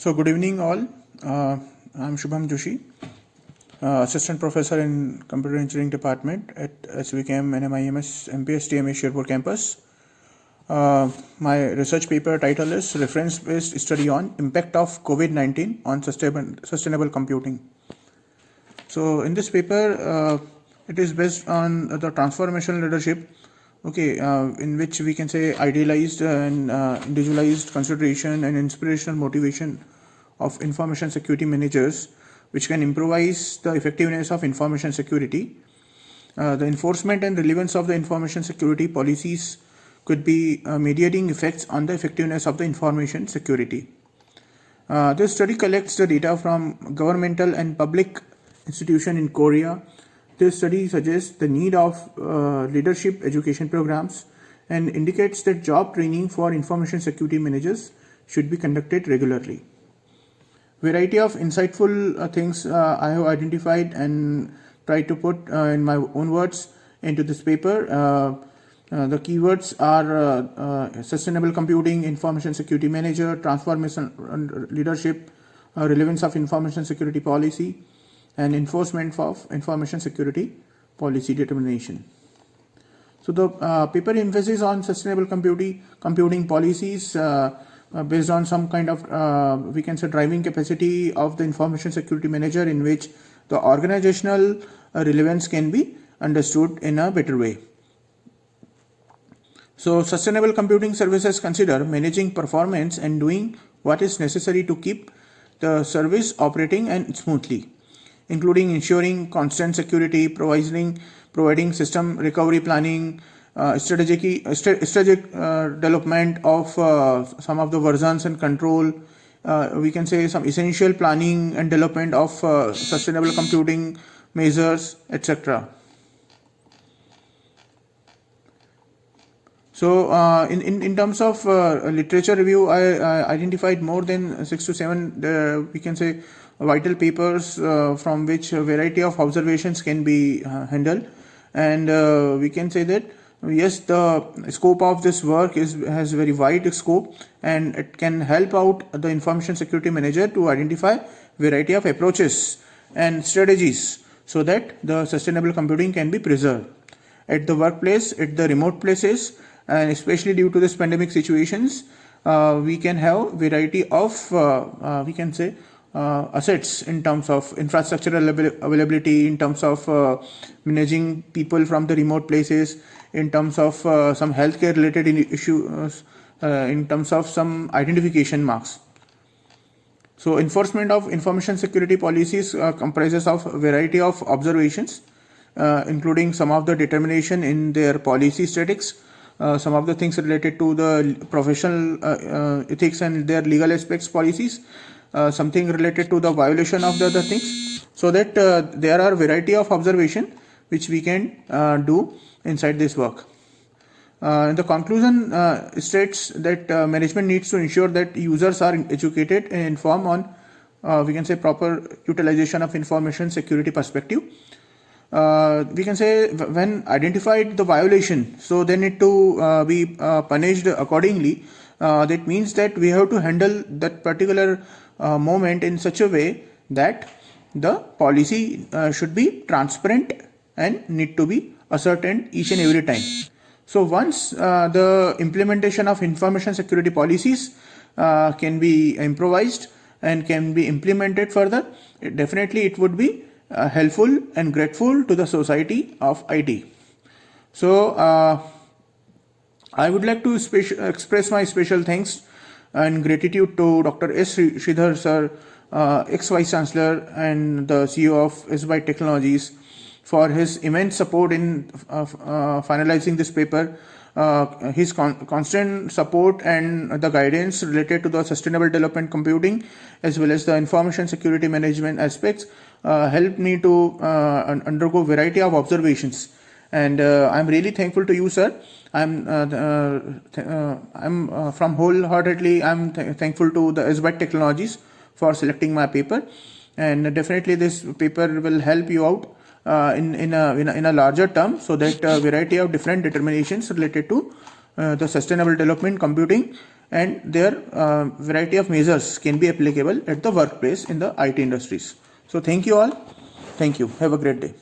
So good evening all. I'm Shubham Joshi, Assistant Professor in Computer Engineering Department at SVKM NMIMS MPS TMA Sherpur campus. My research paper title is Reference-Based Study on Impact of COVID-19 on Sustainable Computing. So in this paper, it is based on the transformational leadership, in which we can say idealized and individualized consideration and inspirational motivation of information security managers, which can improvise the effectiveness of information security. The enforcement and relevance of the information security policies could be mediating effects on the effectiveness of the information security. This study collects the data from governmental and public institutions in Korea. This study suggests the need of leadership education programs and indicates that job training for information security managers should be conducted regularly. Variety of insightful things I have identified and tried to put in my own words into this paper. The keywords are sustainable computing, information security manager, transformation leadership, relevance of information security policy, and enforcement of information security policy determination. So the paper emphasis on sustainable computing policies based on some kind of we can say driving capacity of the information security manager, in which the organizational relevance can be understood in a better way. So sustainable computing services consider managing performance and doing what is necessary to keep the service operating and smoothly, including ensuring constant security, providing system recovery planning, strategic development of some of the versions and control. We can say some essential planning and development of sustainable computing measures, etc. So in terms of literature review, I identified more than 6 to 7 we can say vital papers from which a variety of observations can be handled, and we can say that yes, the scope of this work has very wide scope, and it can help out the information security manager to identify variety of approaches and strategies so that the sustainable computing can be preserved at the workplace, at the remote places, and especially due to this pandemic situations. We can have variety of we can say assets in terms of infrastructural availability, in terms of managing people from the remote places, in terms of some healthcare related issues, in terms of some identification marks. So enforcement of information security policies comprises of a variety of observations, including some of the determination in their policy statics, some of the things related to the professional ethics and their legal aspects policies, something related to the violation of the other things, so that there are variety of observation which we can do inside this work. The conclusion states that management needs to ensure that users are educated and informed on we can say proper utilization of information security perspective. We can say when identified the violation, so they need to be punished accordingly. That means that we have to handle that particular moment in such a way that the policy should be transparent and need to be ascertained each and every time. So once the implementation of information security policies can be improvised and can be implemented further, definitely it would be helpful and grateful to the society of IT. So I would like to express my special thanks and gratitude to Dr. S. Sridhar sir, ex-Vice Chancellor and the CEO of Sbyte Technologies, for his immense support in finalizing this paper. His constant support and the guidance related to the sustainable development computing as well as the information security management aspects helped me to undergo variety of observations, and I'm really thankful to you, sir. I'm from wholeheartedly thankful to the Sbyte Technologies for selecting my paper, and definitely this paper will help you out in a larger term, so that variety of different determinations related to the sustainable development computing and their variety of measures can be applicable at the workplace in the IT industries. So thank you all. Thank you. Have a great day.